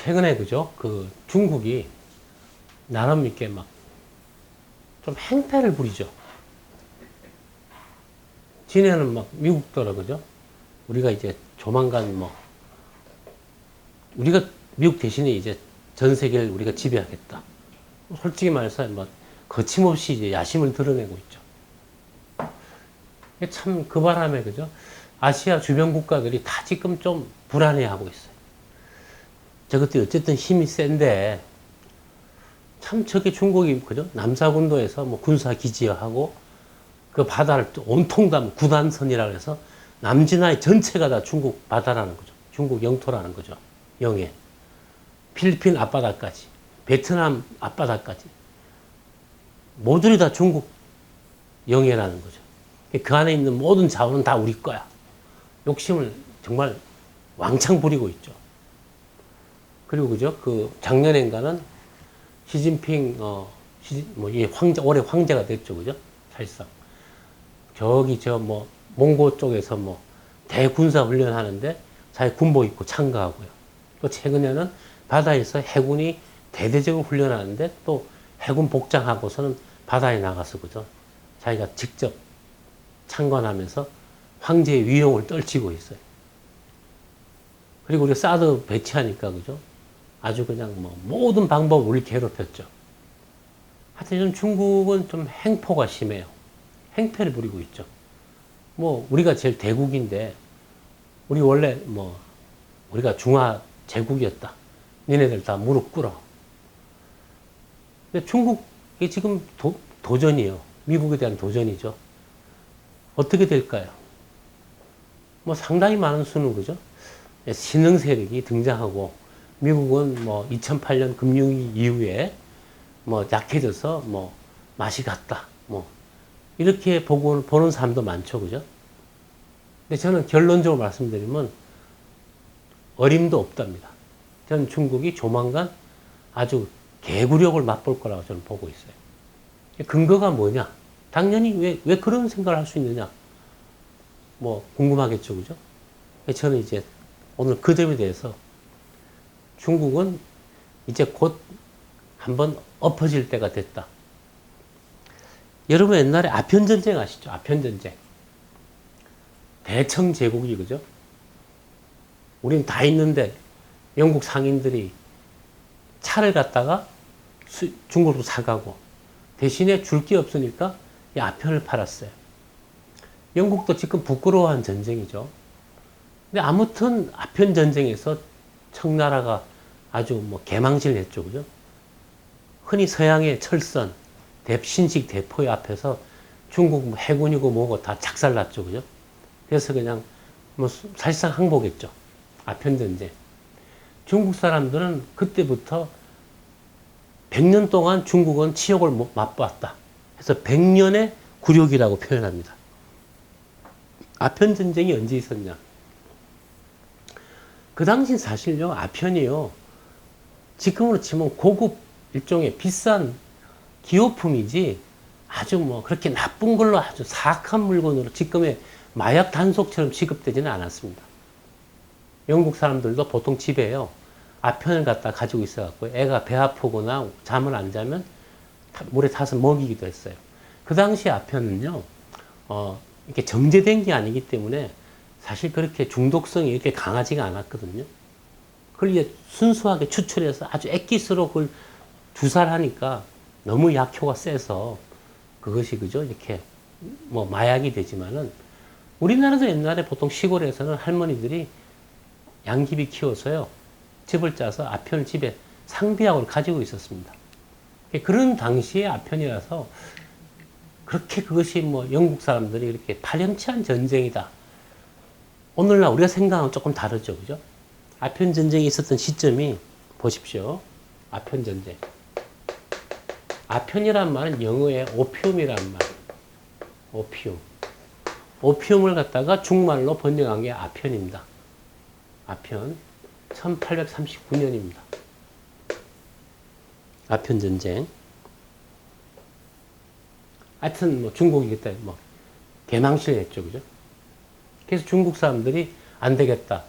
최근에 그죠? 그 중국이 나름 이렇게 막 좀 행패를 부리죠. 지네는 막 미국더라 그죠? 우리가 이제 조만간 뭐 우리가 미국 대신에 이제 전 세계를 우리가 지배하겠다. 솔직히 말해서 뭐 거침없이 이제 야심을 드러내고 있죠. 참 그 바람에 그죠? 아시아 주변 국가들이 다 지금 좀 불안해하고 있어요. 저것들이 어쨌든 힘이 센데 참 저게 중국이 그죠? 남사군도에서 뭐 군사 기지하고 그 바다를 온통 다 구단선이라고 해서 남진하의 전체가 다 중국 바다라는 거죠. 중국 영토라는 거죠. 영해. 필리핀 앞바다까지, 베트남 앞바다까지 모두를 다 중국 영해라는 거죠. 그 안에 있는 모든 자원은 다 우리 거야. 욕심을 정말 왕창 부리고 있죠. 그리고 그죠? 그 작년엔가는 시진핑 이 황제 올해 황제가 됐죠, 그죠? 사실상 저기 저 뭐 몽고 쪽에서 뭐 대군사 훈련하는데 자기 군복 입고 참가하고요. 또 최근에는 바다에서 해군이 대대적으로 훈련하는데 또 해군 복장하고서는 바다에 나가서 그죠? 자기가 직접 참관하면서 황제의 위용을 떨치고 있어요. 그리고 우리가 사드 배치하니까 그죠? 아주 그냥 뭐 모든 방법으로 우리 괴롭혔죠. 하여튼 요즘 중국은 좀 행포가 심해요. 행패를 부리고 있죠. 뭐 우리가 제일 대국인데 우리 원래 뭐 우리가 중화 제국이었다. 니네들 다 무릎 꿇어. 근데 중국이 지금 도전이에요. 미국에 대한 도전이죠. 어떻게 될까요? 뭐 상당히 많은 수는 그죠? 신흥 세력이 등장하고 미국은 뭐 2008년 금융위 이후에 뭐 약해져서 뭐 맛이 갔다. 뭐 이렇게 보는 사람도 많죠. 그죠? 근데 저는 결론적으로 말씀드리면 어림도 없답니다. 저는 중국이 조만간 아주 개구력을 맛볼 거라고 저는 보고 있어요. 근거가 뭐냐? 당연히 왜 그런 생각을 할 수 있느냐? 뭐 궁금하겠죠. 그죠? 저는 이제 오늘 그 점에 대해서 중국은 이제 곧 한번 엎어질 때가 됐다. 여러분 옛날에 아편전쟁 아시죠? 아편전쟁. 대청 제국이 그죠? 우린 다 있는데 영국 상인들이 차를 갖다가 중국으로 사가고 대신에 줄 게 없으니까 이 아편을 팔았어요. 영국도 지금 부끄러워한 전쟁이죠. 근데 아무튼 아편 전쟁에서 청나라가 아주 뭐 개망신했죠, 그죠? 흔히 서양의 철선, 신식 대포의 앞에서 중국 뭐 해군이고 뭐고 다 작살났죠, 그죠? 그래서 그냥 뭐 사실상 항복했죠. 아편 전쟁. 중국 사람들은 그때부터 100년 동안 중국은 치욕을 맛봤다. 그래서 100년의 굴욕이라고 표현합니다. 아편 전쟁이 언제 있었냐? 그 당시 사실요, 아편이요. 지금으로 치면 고급 일종의 비싼 기호품이지 아주 뭐 그렇게 나쁜 걸로 아주 사악한 물건으로 지금의 마약 단속처럼 취급되지는 않았습니다. 영국 사람들도 보통 집에요. 아편을 갖다 가지고 있어갖고 애가 배 아프거나 잠을 안 자면 물에 타서 먹이기도 했어요. 그 당시 아편은요, 이렇게 정제된 게 아니기 때문에 사실 그렇게 중독성이 이렇게 강하지가 않았거든요. 그걸 이제 순수하게 추출해서 아주 액기스로 그걸 주사하니까 너무 약효가 세서 그것이 그죠? 이렇게 뭐 마약이 되지만은 우리나라도 옛날에 보통 시골에서는 할머니들이 양귀비 키워서요. 집을 짜서 아편을 집에 상비약으로 가지고 있었습니다. 그런 당시의 아편이라서 그렇게 그것이 뭐 영국 사람들이 이렇게 파렴치한 전쟁이다. 오늘날 우리가 생각하면 조금 다르죠. 그죠? 아편 전쟁이 있었던 시점이 보십시오. 아편 전쟁. 아편이란 말은 영어의 오피움이란 말. 오피움. 오피움을 갖다가 중말로 번역한 게 아편입니다. 아편. 1839년입니다. 아편 전쟁. 하여튼 뭐 중국이 그때 뭐 개망신했죠. 그죠? 그래서 중국 사람들이 안 되겠다.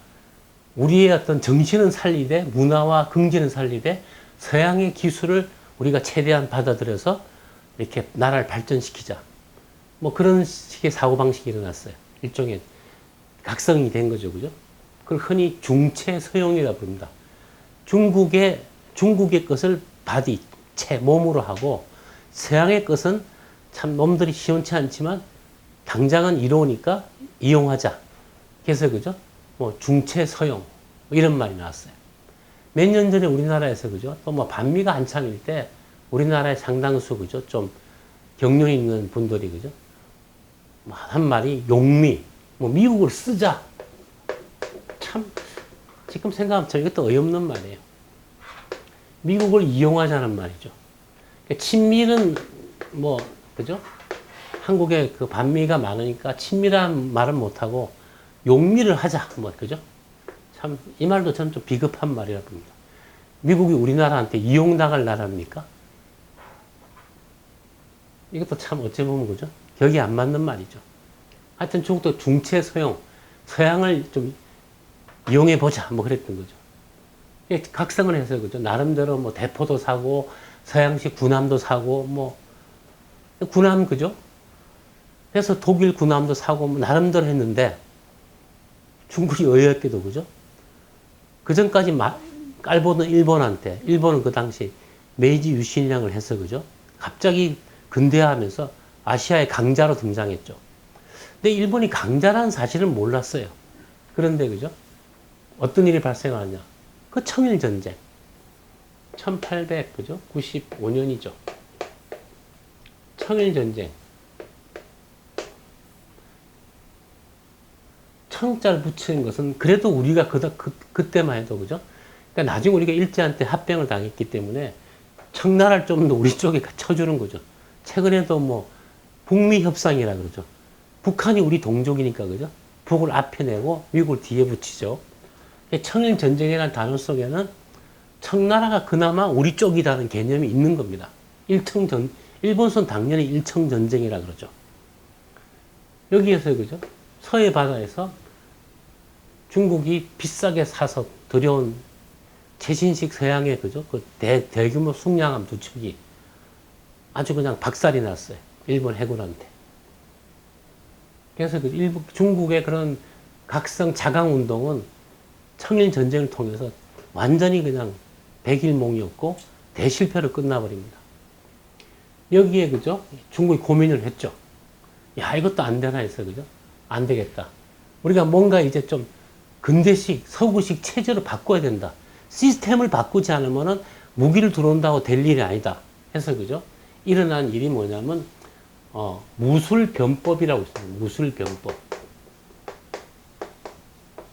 우리의 어떤 정신은 살리되 문화와 긍지는 살리되 서양의 기술을 우리가 최대한 받아들여서 이렇게 나라를 발전시키자. 뭐 그런 식의 사고방식이 일어났어요. 일종의 각성이 된 거죠. 그죠? 그걸 흔히 중체서용이라고 부릅니다. 중국의 것을 바디, 체, 몸으로 하고 서양의 것은 참 놈들이 시원치 않지만 당장은 이로우니까 이용하자. 그래서 그죠? 뭐 중체서용 뭐 이런 말이 나왔어요. 몇 년 전에 우리나라에서 그죠? 또 뭐 반미가 한창일 때 우리나라의 상당수 그죠? 좀 경륜 있는 분들이 그죠? 한 말이 용미, 뭐 미국을 쓰자. 참 지금 생각하면 저 이것도 어이없는 말이에요. 미국을 이용하자는 말이죠. 그러니까 친밀은 뭐 그죠? 한국에 그 반미가 많으니까 친밀한 말은 못하고 용미를 하자. 뭐 그죠? 참 이 말도 저는 좀 비겁한 말이라 봅니다. 미국이 우리나라한테 이용당할 나라입니까? 이것도 참 어찌 보면 그죠? 격이 안 맞는 말이죠. 하여튼 중국도 중체서용, 서양을 좀 이용해보자. 뭐 그랬던 거죠. 각성을 해서 그죠? 나름대로 뭐 대포도 사고, 서양식 군함도 사고, 뭐, 군함 그죠? 그래서 독일 군함도 사고, 뭐 나름대로 했는데, 중국이 어이없게도 그죠? 그 전까지 깔보던 일본한테, 일본은 그 당시 메이지 유신량을 해서 그죠? 갑자기 근대화하면서 아시아의 강자로 등장했죠. 근데 일본이 강자라는 사실은 몰랐어요. 그런데 그죠? 어떤 일이 발생하냐? 그 청일전쟁. 1800, 그죠? 95년이죠. 청일전쟁. 청자를 붙이는 것은 그래도 우리가 그때만 해도 그죠? 그러니까 나중에 우리가 일제한테 합병을 당했기 때문에 청나라를 좀 더 우리 쪽에 쳐주는 거죠. 최근에도 뭐 북미 협상이라 그러죠. 북한이 우리 동족이니까 그죠? 북을 앞에 내고 미국을 뒤에 붙이죠. 청일 전쟁이라는 단어 속에는 청나라가 그나마 우리 쪽이라는 개념이 있는 겁니다. 일본선 당연히 일청 전쟁이라 그러죠. 여기에서 그죠? 서해 바다에서 중국이 비싸게 사서 들여온 최신식 서양의 그죠? 그 대규모 숙량함 두 척이 아주 그냥 박살이 났어요. 일본 해군한테. 그래서 중국의 그런 각성 자강 운동은 청일 전쟁을 통해서 완전히 그냥 백일몽이었고 대실패로 끝나버립니다. 여기에 그죠? 중국이 고민을 했죠. 야, 이것도 안 되나 해서 그죠? 안 되겠다. 우리가 뭔가 이제 좀 근대식, 서구식 체제로 바꿔야 된다. 시스템을 바꾸지 않으면은 무기를 들어온다고 될 일이 아니다. 해서 그죠? 일어난 일이 뭐냐면 무술변법이라고 있습니다. 무술변법.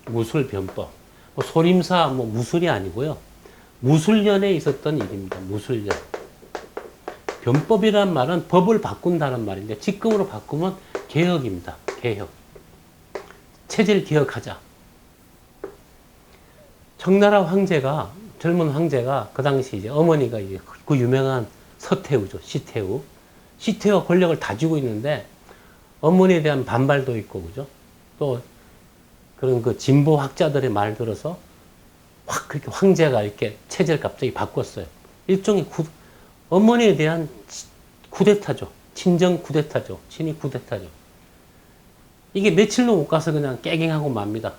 무술변법. 뭐 소림사 뭐 무술이 아니고요. 무술년에 있었던 일입니다. 무술년. 변법이란 말은 법을 바꾼다는 말인데 지금으로 바꾸면 개혁입니다. 개혁. 체제를 개혁하자. 청나라 황제가 젊은 황제가 그 당시 이제 어머니가 이제 그 유명한 서태후죠. 시태후. 시태후가 권력을 다쥐고 있는데 어머니에 대한 반발도 있고 그죠? 또 그런 그 진보 학자들의 말 들어서 확 그렇게 황제가 이렇게 체제를 갑자기 바꿨어요. 일종의 어머니에 대한 쿠데타죠. 친정 쿠데타죠. 친위 쿠데타죠. 이게 며칠도 못 가서 그냥 깨갱하고 맙니다.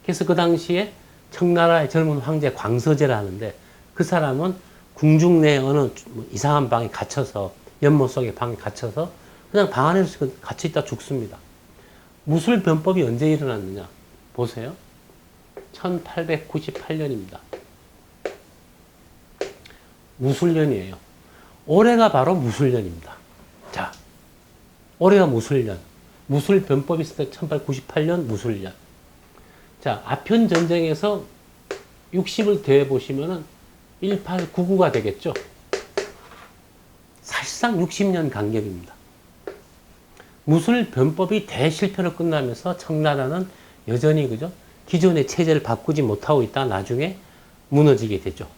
그래서 그 당시에 청나라의 젊은 황제 광서제를 하는데 그 사람은 궁중 내 어느 이상한 방에 갇혀서 연못 속의 방에 갇혀서 그냥 방 안에서 갇혀 있다 죽습니다. 무술변법이 언제 일어났느냐 보세요. 1898년입니다. 무술년이에요. 올해가 바로 무술년입니다. 자, 올해가 무술년. 무술변법이 있을 때 1898년 무술년. 자, 아편 전쟁에서 60을 더해보시면은 1899가 되겠죠. 사실상 60년 간격입니다. 무술변법이 대실패로 끝나면서 청나라는 여전히 그죠? 기존의 체제를 바꾸지 못하고 있다 나중에 무너지게 되죠.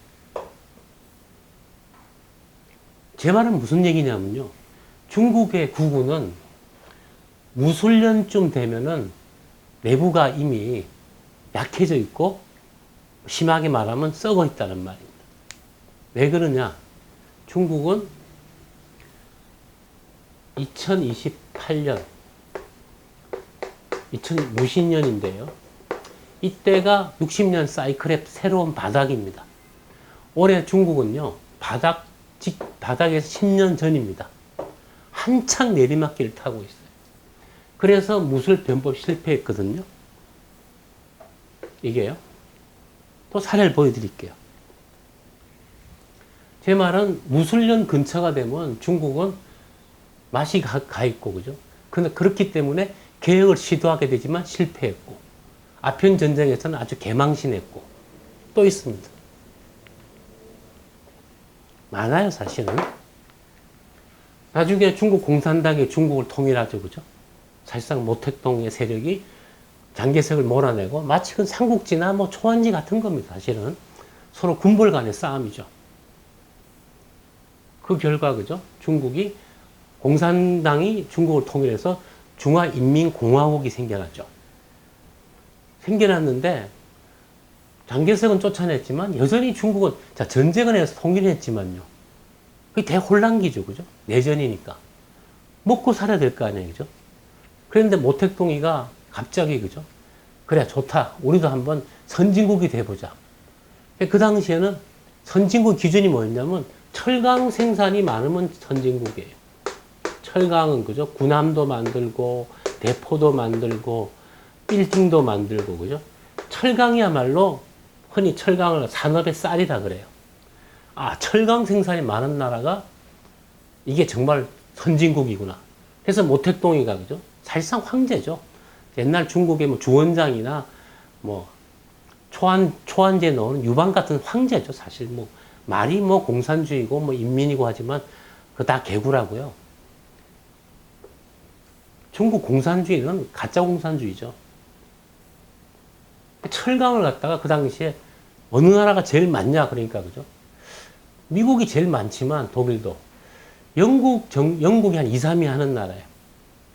제 말은 무슨 얘기냐면요. 중국의 국군은 무술년쯤 되면은 내부가 이미 약해져 있고 심하게 말하면 썩어 있다는 말입니다. 왜 그러냐? 중국은 2028년, 2050년인데요. 이때가 60년 사이클의 새로운 바닥입니다. 올해 중국은요, 바닥에서 10년 전입니다. 한창 내리막길을 타고 있어요. 그래서 무술 변법 실패했거든요. 이게요. 또 사례를 보여드릴게요. 제 말은 무술년 근처가 되면 중국은 맛이 가 있고, 그죠? 근데 그렇기 때문에 개혁을 시도하게 되지만 실패했고, 아편 전쟁에서는 아주 개망신했고, 또 있습니다. 많아요, 사실은. 나중에 중국 공산당이 중국을 통일하죠, 그죠? 사실상 모택동의 세력이 장개석을 몰아내고, 마치 그 삼국지나 뭐 초안지 같은 겁니다, 사실은. 서로 군벌 간의 싸움이죠. 그 결과, 그죠? 중국이, 공산당이 중국을 통일해서 중화인민공화국이 생겨났죠. 생겨났는데, 장개석은 쫓아냈지만, 여전히 중국은, 자, 전쟁을 해서 통일을 했지만요. 그게 대혼란기죠, 그죠? 내전이니까. 먹고 살아야 될 거 아니에요, 그죠? 그런데 모택동이가 갑자기, 그죠? 그래, 좋다. 우리도 한번 선진국이 돼보자. 그 당시에는 선진국 기준이 뭐였냐면, 철강 생산이 많으면 선진국이에요. 철강은, 그죠? 군함도 만들고, 대포도 만들고, 빌딩도 만들고, 그죠? 철강이야말로 흔히 철강을 산업의 쌀이라 그래요. 아, 철강 생산이 많은 나라가 이게 정말 선진국이구나. 그래서 모택동이가, 그죠? 사실상 황제죠. 옛날 중국의 뭐 주원장이나 뭐 초안제에 넣은 유방 같은 황제죠. 사실 뭐 말이 뭐 공산주의고 뭐 인민이고 하지만 그거 다 개구라고요. 중국 공산주의는 가짜 공산주의죠. 철강을 갖다가 그 당시에 어느 나라가 제일 많냐 그러니까 그죠? 미국이 제일 많지만 독일도 영국이 한 2, 3위 하는 나라예요.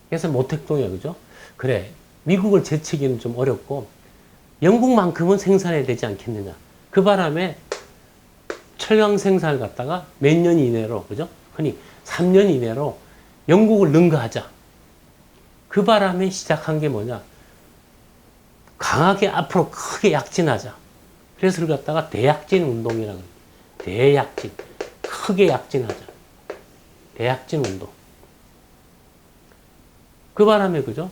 그래서 모택동이야 그죠? 그래 미국을 제치기는 좀 어렵고 영국만큼은 생산해야 되지 않겠느냐. 그 바람에 철강 생산을 갖다가 몇 년 이내로 그죠? 흔히 3년 이내로 영국을 능가하자. 그 바람에 시작한 게 뭐냐? 강하게 앞으로 크게 약진하자. 그래서 그걸 갖다가 대약진 운동이라고 해요. 대약진. 크게 약진하자. 대약진 운동. 그 바람에, 그죠?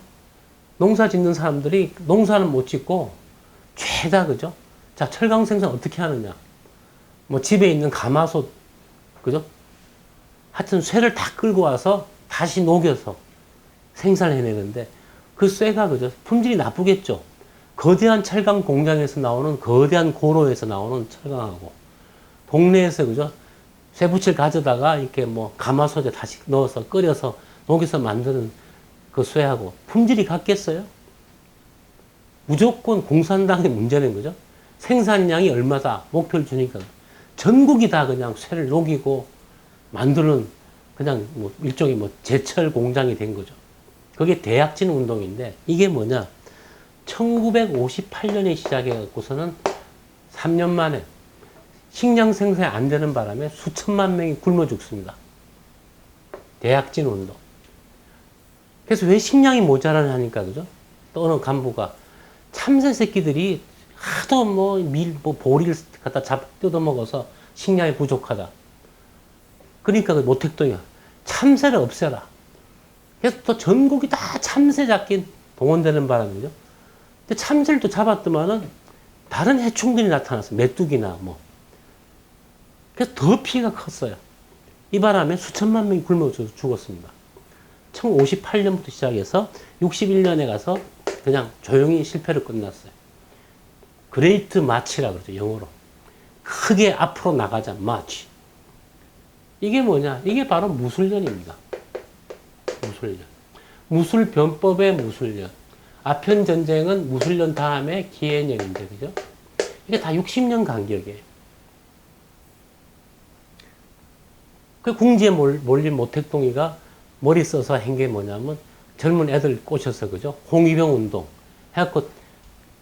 농사 짓는 사람들이 농사는 못 짓고, 죄다, 그죠? 자, 철강 생산 어떻게 하느냐? 뭐, 집에 있는 가마솥, 그죠? 하여튼, 쇠를 다 끌고 와서 다시 녹여서 생산을 해내는데, 그 쇠가, 그죠? 품질이 나쁘겠죠? 거대한 철강 공장에서 나오는 거대한 고로에서 나오는 철강하고 동네에서 그죠 쇠붙일 가져다가 이렇게 뭐 가마솥에 다시 넣어서 끓여서 녹여서 만드는 그 쇠하고 품질이 같겠어요? 무조건 공산당의 문제는 거죠. 생산량이 얼마다 목표를 주니까 전국이 다 그냥 쇠를 녹이고 만드는 그냥 뭐 일종의 뭐 제철 공장이 된 거죠. 그게 대약진 운동인데 이게 뭐냐? 1958년에 시작해갖고서는 3년 만에 식량 생산이 안 되는 바람에 수천만 명이 굶어 죽습니다. 대약진 운동. 그래서 왜 식량이 모자라냐니까, 그죠? 또 어느 간부가 참새 새끼들이 하도 뭐 보리를 갖다 뜯어먹어서 식량이 부족하다. 그러니까 그 모택동이야. 참새를 없애라. 그래서 또 전국이 다 참새 잡기 동원되는 바람이죠. 근데 참새를 또 잡았더만은 다른 해충들이 나타났어. 메뚜기나 뭐. 그래서 더 피해가 컸어요. 이 바람에 수천만 명이 굶어 죽었습니다. 1958년부터 시작해서 61년에 가서 그냥 조용히 실패로 끝났어요. 그레이트 마치라 그러죠. 영어로. 크게 앞으로 나가자. 마치. 이게 뭐냐? 이게 바로 무술년입니다. 무술년. 무술변법의 무술년. 아편 전쟁은 무술년 다음에 기해년인데, 그죠? 이게 다 60년 간격이에요. 그 궁지에 몰린 모택동이가 머리 써서 한 게 뭐냐면 젊은 애들 꼬셔서, 그죠? 홍위병 운동. 해갖고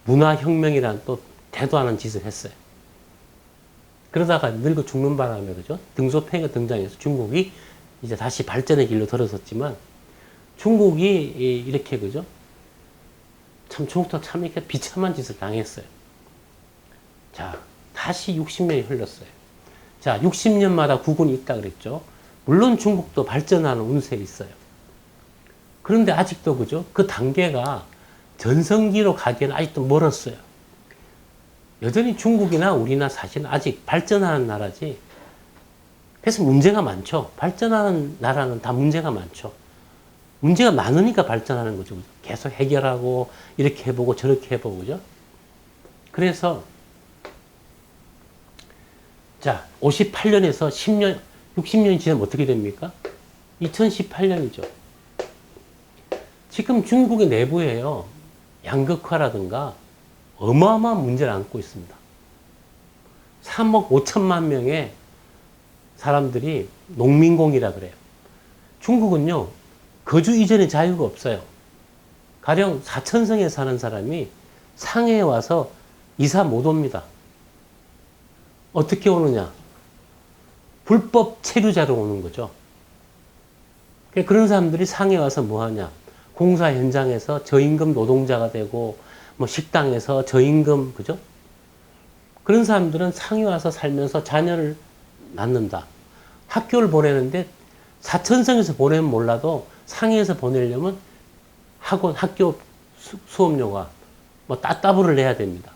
문화혁명이란 또 대도 않은 짓을 했어요. 그러다가 늙어 죽는 바람에, 그죠? 등소팽이가 등장해서 중국이 이제 다시 발전의 길로 들어섰지만, 중국이 이렇게, 그죠? 참, 중국도 참 이렇게 비참한 짓을 당했어요. 자, 다시 60년이 흘렀어요. 자, 60년마다 국군이 있다 그랬죠. 물론 중국도 발전하는 운세에 있어요. 그런데 아직도, 그죠? 그 단계가 전성기로 가기에는 아직도 멀었어요. 여전히 중국이나 우리나 사실은 아직 발전하는 나라지. 그래서 문제가 많죠. 발전하는 나라는 다 문제가 많죠. 문제가 많으니까 발전하는 거죠. 계속 해결하고, 이렇게 해보고, 저렇게 해보고, 그죠? 그래서, 자, 58년에서 10년, 60년이 지나면 어떻게 됩니까? 2018년이죠. 지금 중국의 내부에요. 양극화라든가 어마어마한 문제를 안고 있습니다. 3억 5천만 명의 사람들이 농민공이라 그래요. 중국은요, 거주 이전의 자유가 없어요. 가령 사천성에 사는 사람이 상해에 와서 이사 못 옵니다. 어떻게 오느냐? 불법 체류자로 오는 거죠. 그런 사람들이 상해에 와서 뭐 하냐? 공사 현장에서 저임금 노동자가 되고, 뭐 식당에서 저임금, 그죠? 그런 사람들은 상해 와서 살면서 자녀를 낳는다. 학교를 보내는데 사천성에서 보내면 몰라도 상해에서 보내려면 학교 수업료가 뭐 따따블을 내야 됩니다.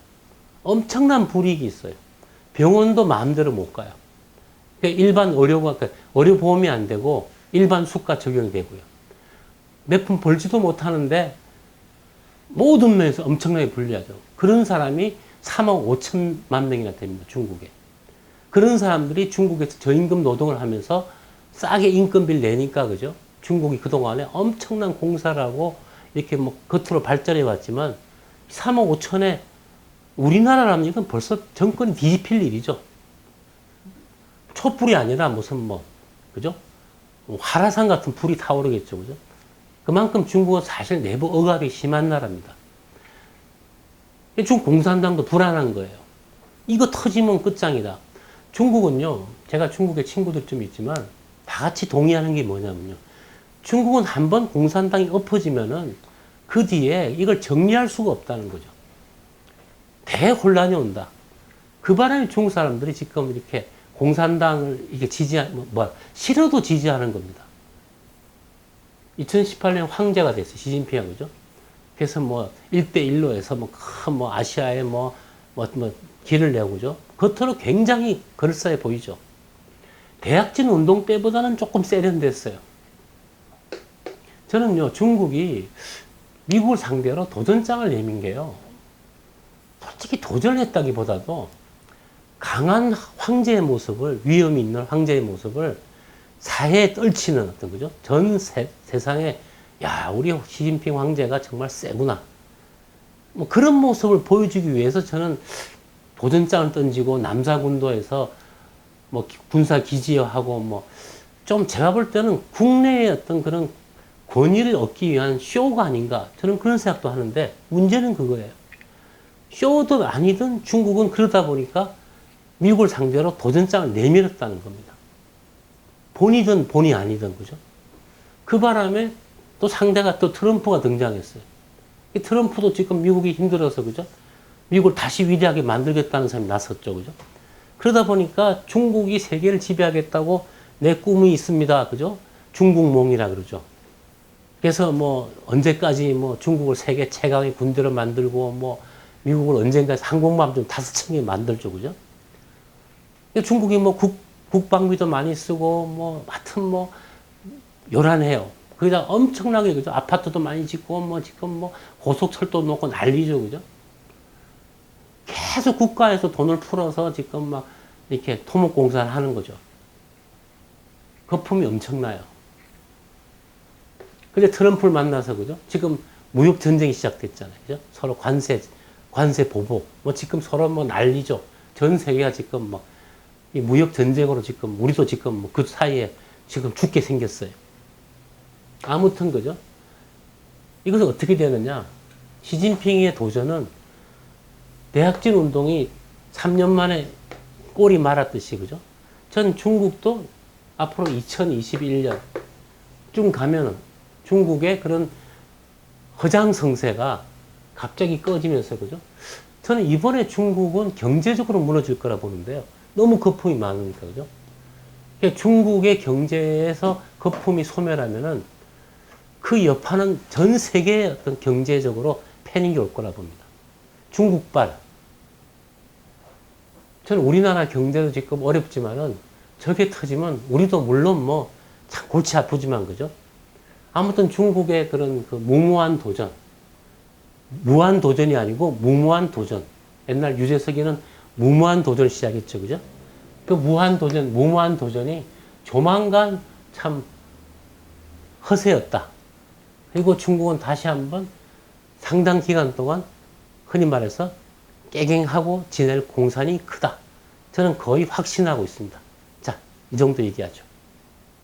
엄청난 불이익이 있어요. 병원도 마음대로 못 가요. 일반 의료보험이 안 되고 일반 수가 적용이 되고요. 몇 푼 벌지도 못하는데 모든 면에서 엄청나게 불리하죠. 그런 사람이 3억 5천만 명이나 됩니다. 중국에. 그런 사람들이 중국에서 저임금 노동을 하면서 싸게 인건비를 내니까, 그죠? 중국이 그동안에 엄청난 공사를 하고 이렇게 뭐 겉으로 발전해 왔지만 3억 5천에 우리나라라면 이건 벌써 정권이 뒤집힐 일이죠. 촛불이 아니라 무슨 뭐, 그죠? 화라산 같은 불이 타오르겠죠. 그죠? 그만큼 중국은 사실 내부 억압이 심한 나라입니다. 중국 공산당도 불안한 거예요. 이거 터지면 끝장이다. 중국은요, 제가 중국에 친구들 좀 있지만 다 같이 동의하는 게 뭐냐면요. 중국은 한번 공산당이 엎어지면은 그 뒤에 이걸 정리할 수가 없다는 거죠. 대혼란이 온다. 그 바람에 중국 사람들이 지금 이렇게 공산당을 이게 싫어도 지지하는 겁니다. 2018년 황제가 됐어요. 시진핑이, 그죠? 그래서 뭐 1대1로 해서 큰 아시아에 길을 내고, 그죠? 겉으로 굉장히 그럴싸해 보이죠. 대약진 운동 때보다는 조금 세련됐어요. 저는요, 중국이 미국을 상대로 도전장을 내민 게요. 솔직히 도전했다기보다도 강한 황제의 모습을, 위험이 있는 황제의 모습을 사회에 떨치는 어떤, 그죠? 전 세상에, 야, 우리 시진핑 황제가 정말 세구나. 뭐 그런 모습을 보여주기 위해서 저는 도전장을 던지고 남사군도에서 뭐 군사 기지하고 뭐 좀 제가 볼 때는 국내의 어떤 그런 권위를 얻기 위한 쇼가 아닌가. 저는 그런 생각도 하는데 문제는 그거예요. 쇼든 아니든 중국은 그러다 보니까 미국을 상대로 도전장을 내밀었다는 겁니다. 본이든 본이 아니든, 그죠? 그 바람에 또 상대가 또 트럼프가 등장했어요. 이 트럼프도 지금 미국이 힘들어서, 그죠? 미국을 다시 위대하게 만들겠다는 사람이 나섰죠, 그죠? 그러다 보니까 중국이 세계를 지배하겠다고 내 꿈이 있습니다, 그죠? 중국몽이라 그러죠. 그래서 뭐 언제까지 뭐 중국을 세계 최강의 군대로 만들고 뭐 미국을 언젠가 항공모함 좀 5층에 만들죠, 그죠? 중국이 뭐 국방비도 많이 쓰고 뭐 하여튼 뭐 요란해요. 거기다 엄청나게, 그죠? 아파트도 많이 짓고 뭐 지금 뭐 고속철도 놓고 난리죠, 그죠? 계속 국가에서 돈을 풀어서 지금 막 이렇게 토목공사를 하는 거죠. 거품이 엄청나요. 근데 트럼프를 만나서, 그죠? 지금 무역 전쟁이 시작됐잖아요. 그죠? 서로 관세 보복. 뭐 지금 서로 뭐 난리죠. 전 세계가 지금 뭐 이 무역 전쟁으로 지금 우리도 지금 뭐 그 사이에 지금 죽게 생겼어요. 아무튼, 그죠? 이것은 어떻게 되느냐? 시진핑의 도전은 대학진 운동이 3년 만에 꼴이 말았듯이, 그죠? 전 중국도 앞으로 2021년쯤 가면은 중국의 그런 허장성세가 갑자기 꺼지면서, 그죠? 저는 이번에 중국은 경제적으로 무너질 거라 보는데요. 너무 거품이 많으니까, 그죠? 그러니까 중국의 경제에서 거품이 소멸하면은 그 여파는 전 세계의 어떤 경제적으로 패닉이 올 거라 봅니다. 중국발. 저는 우리나라 경제도 지금 어렵지만은 저게 터지면 우리도 물론 뭐 참 골치 아프지만, 그죠? 아무튼 중국의 그런 그 무모한 도전, 무한 도전이 아니고 무모한 도전. 옛날 유재석이는 무모한 도전을 시작했죠, 그죠? 그 무한 도전, 무모한 도전이 조만간 참 허세였다. 그리고 중국은 다시 한번 상당 기간 동안 흔히 말해서 깨갱하고 지낼 공산이 크다. 저는 거의 확신하고 있습니다. 자, 이 정도 얘기하죠.